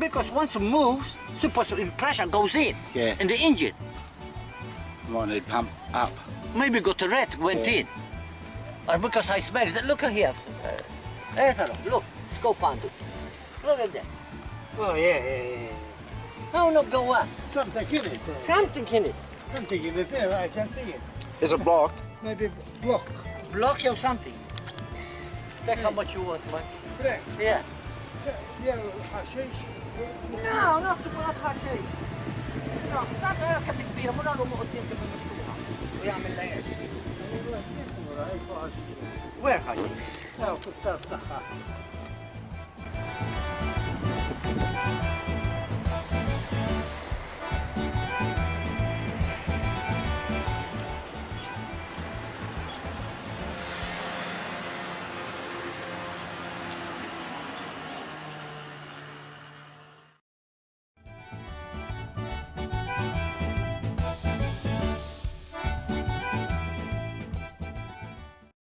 because once it moves, supposed to pressure goes in. Yeah. In the engine. Might need pump up. Maybe got a rat went in. Or because I smell it. Look here. Look, scope on it. Look at that. Oh, yeah. How not go on? Something in it. Something in it. Something in it there, I can see it. Is it blocked? Maybe block. Block or something. Take how much you want, man. Black. Yeah. Yeah, hashish. No, not سكرات حشيش. No, صار كم كبيرة مو لو مقطين كم مفتوحة ويعمل ليالي. Where حشيش؟ لا كنت افتحها.